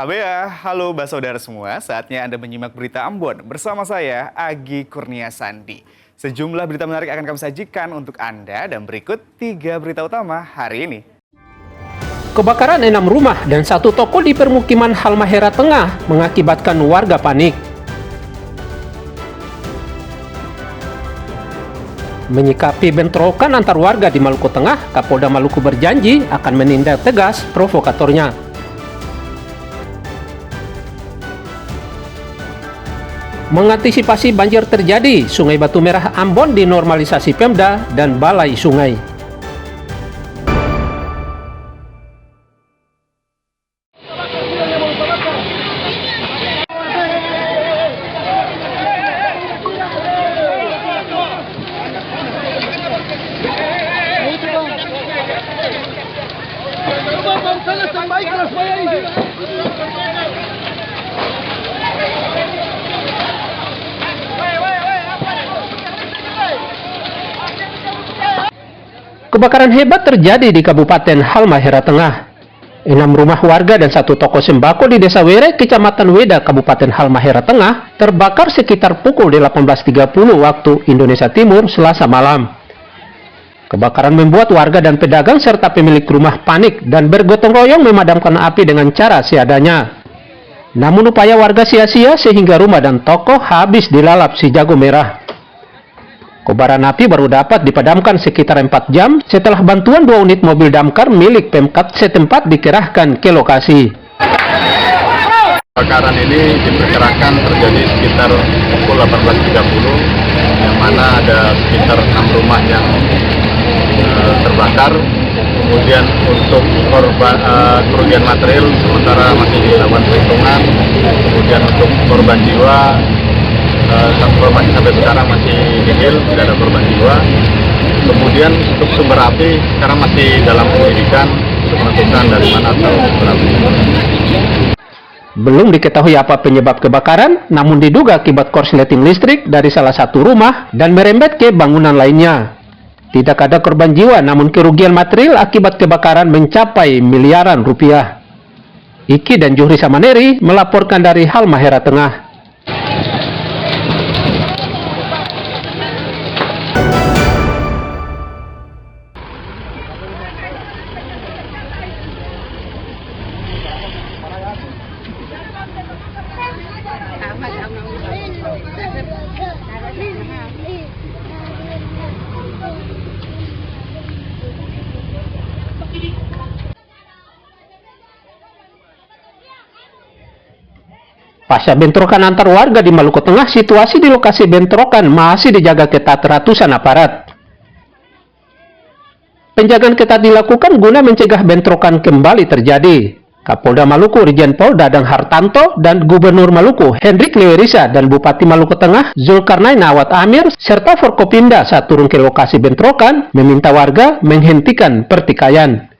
Habea, halo saudara semua, saatnya Anda menyimak berita Ambon bersama saya, Agi Kurnia Sandi. Sejumlah berita menarik akan kami sajikan untuk Anda dan berikut 3 berita utama hari ini. Kebakaran 6 rumah dan 1 toko di permukiman Halmahera Tengah mengakibatkan warga panik. Menyikapi bentrokan antar warga di Maluku Tengah, Kapolda Maluku berjanji akan menindak tegas provokatornya. Mengantisipasi banjir terjadi, Sungai Batu Merah Ambon dinormalisasi Pemda dan Balai Sungai. Kebakaran hebat terjadi di Kabupaten Halmahera Tengah. 6 rumah warga dan 1 toko sembako di Desa Were, Kecamatan Weda, Kabupaten Halmahera Tengah terbakar sekitar pukul 18.30 waktu Indonesia Timur Selasa malam. Kebakaran membuat warga dan pedagang serta pemilik rumah panik dan bergotong royong memadamkan api dengan cara seadanya. Namun upaya warga sia-sia sehingga rumah dan toko habis dilalap si jago merah. Kobaran api baru dapat dipadamkan sekitar 4 jam setelah bantuan 2 unit mobil damkar milik Pemkat setempat dikerahkan ke lokasi. Kebakaran ini diperkirakan terjadi sekitar pukul 18.30, yang mana ada sekitar 6 rumah yang terbakar. Kemudian untuk kerugian material sementara masih dilakukan perhitungan. Kemudian untuk korban jiwa, informasi sampai sekarang masih nihil, tidak ada korban jiwa. Kemudian untuk sumber api sekarang masih dalam penyelidikan untuk menentukan dari mana asal sumber api. Belum diketahui apa penyebab kebakaran, namun diduga akibat korsleting listrik dari salah satu rumah dan merembet ke bangunan lainnya. Tidak ada korban jiwa, namun kerugian material akibat kebakaran mencapai miliaran rupiah. Iki dan Juhri Samaneri melaporkan dari Halmahera Tengah. Pasca bentrokan antar warga di Maluku Tengah, situasi di lokasi bentrokan masih dijaga ketat ratusan aparat. Penjagaan ketat dilakukan guna mencegah bentrokan kembali terjadi. Kapolda Maluku Irjen Pol Dadang Hartanto dan Gubernur Maluku Hendrik Lewerisa dan Bupati Maluku Tengah Zulkarnain Awad Amir serta Forkopimda saat turun ke lokasi bentrokan meminta warga menghentikan pertikaian.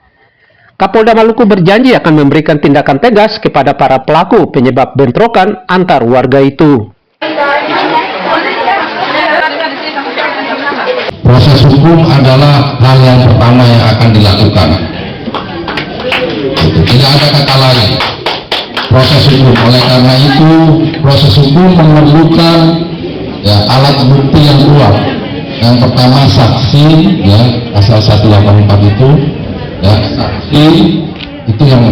Kapolda Maluku berjanji akan memberikan tindakan tegas kepada para pelaku penyebab bentrokan antar warga itu. Proses hukum adalah hal yang pertama yang akan dilakukan. Tidak ada kata lain. Proses hukum. Oleh karena itu, proses hukum memerlukan alat bukti yang kuat. Yang pertama saksi, pasal 184 itu. Saksi itu yang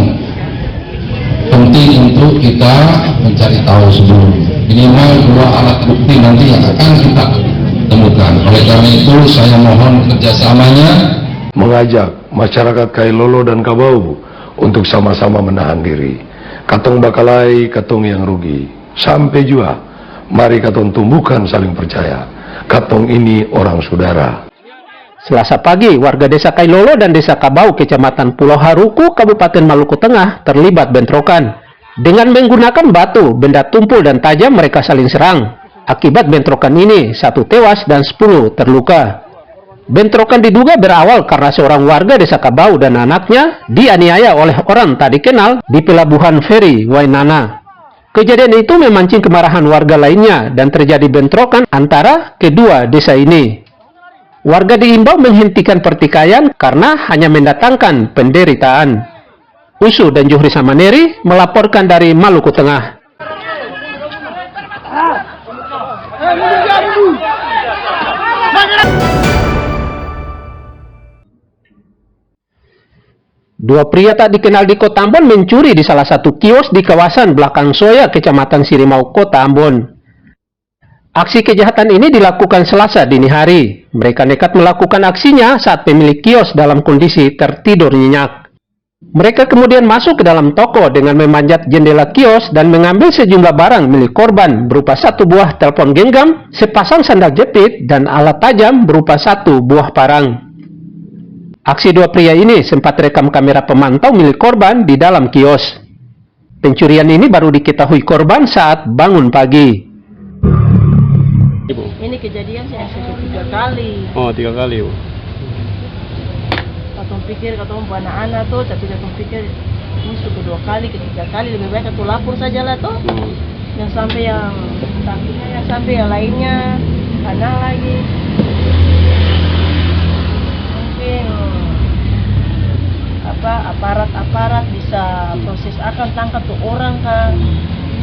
penting untuk kita mencari tahu sebelum minimal 2 alat bukti nanti yang akan kita temukan. Oleh karena itu saya mohon kerjasamanya, mengajak masyarakat Kailolo dan Kabau untuk sama-sama menahan diri. Katong bakalai, katong yang rugi. Sampai jua, mari katong tumbuhkan saling percaya. Katong ini orang saudara. Selasa pagi, warga Desa Kailolo dan Desa Kabau, Kecamatan Pulau Haruku, Kabupaten Maluku Tengah terlibat bentrokan. Dengan menggunakan batu, benda tumpul dan tajam mereka saling serang. Akibat bentrokan ini, 1 tewas dan 10 terluka. Bentrokan diduga berawal karena seorang warga Desa Kabau dan anaknya dianiaya oleh orang tak dikenal di pelabuhan feri Wainana. Kejadian itu memancing kemarahan warga lainnya dan terjadi bentrokan antara kedua desa ini. Warga diimbau menghentikan pertikaian karena hanya mendatangkan penderitaan. Usu dan Juhri Samaneri melaporkan dari Maluku Tengah. Dua pria tak dikenal di Kota Ambon mencuri di salah satu kios di kawasan Belakang Soya, Kecamatan Sirimau, Kota Ambon. Aksi kejahatan ini dilakukan Selasa dini hari. Mereka nekat melakukan aksinya saat pemilik kios dalam kondisi tertidur nyenyak. Mereka kemudian masuk ke dalam toko dengan memanjat jendela kios dan mengambil sejumlah barang milik korban berupa satu buah telepon genggam, sepasang sandal jepit, dan alat tajam berupa satu buah parang. Aksi dua pria ini sempat rekam kamera pemantau milik korban di dalam kios. Pencurian ini baru diketahui korban saat bangun pagi. Ini kejadian saya sudah 3 kali. Oh, 3 kali, Bu. Katong pikir katong anak-anak tuh, tapi katong pikir ini sudah 2 kali, ketiga kali, lebih baik katong lapor saja lah tuh. Yang sampai yang sampingnya, yang sampai yang lainnya, kanan lagi. Mungkin aparat bisa proses akan tangkap tuh orang kan.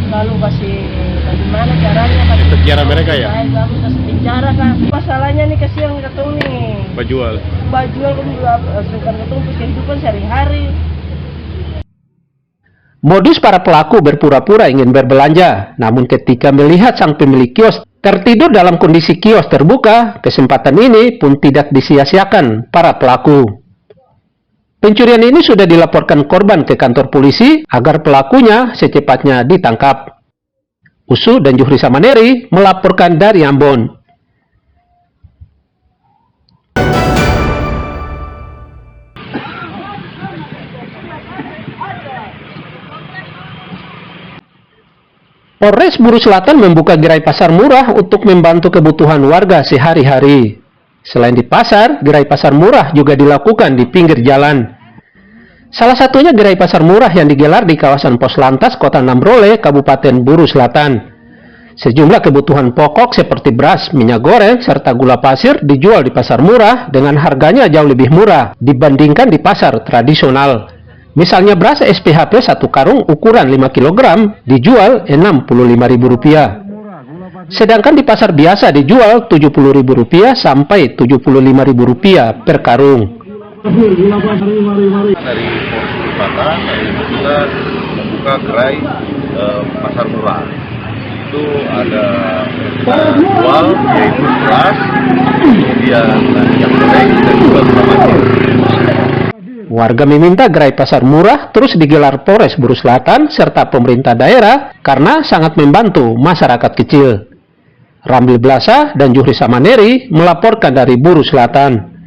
Lalu bagaimana caranya penjara mereka ya? Kamu kasih penjara kan. Masalahnya nih kasihan katong nih. Bajual Kan juga suka katong kehidupan sehari-hari. Modus para pelaku berpura-pura ingin berbelanja, namun ketika melihat sang pemilik kios tertidur dalam kondisi kios terbuka, kesempatan ini pun tidak disia-siakan para pelaku. Pencurian ini sudah dilaporkan korban ke kantor polisi agar pelakunya secepatnya ditangkap. Usu dan Juhri Samaneri melaporkan dari Ambon. Polres Buru Selatan membuka gerai pasar murah untuk membantu kebutuhan warga sehari-hari. Selain di pasar, gerai pasar murah juga dilakukan di pinggir jalan. Salah satunya gerai pasar murah yang digelar di kawasan Pos Lantas Kota Namrole, Kabupaten Buru Selatan. Sejumlah kebutuhan pokok seperti beras, minyak goreng, serta gula pasir dijual di pasar murah dengan harganya jauh lebih murah dibandingkan di pasar tradisional. Misalnya beras SPHP 1 karung ukuran 5 kg dijual Rp65.000. Sedangkan di pasar biasa dijual Rp70.000 sampai Rp75.000 per karung. Dari Polres Wisata, kita membuka gerai pasar murah. Itu ada jual yaitu beras, kemudian minyak goreng dan juga gula pasir. Warga meminta gerai pasar murah terus digelar Polres Buru Selatan serta pemerintah daerah karena sangat membantu masyarakat kecil. Ramli Blasa dan Juhri Samaneri melaporkan dari Buru Selatan.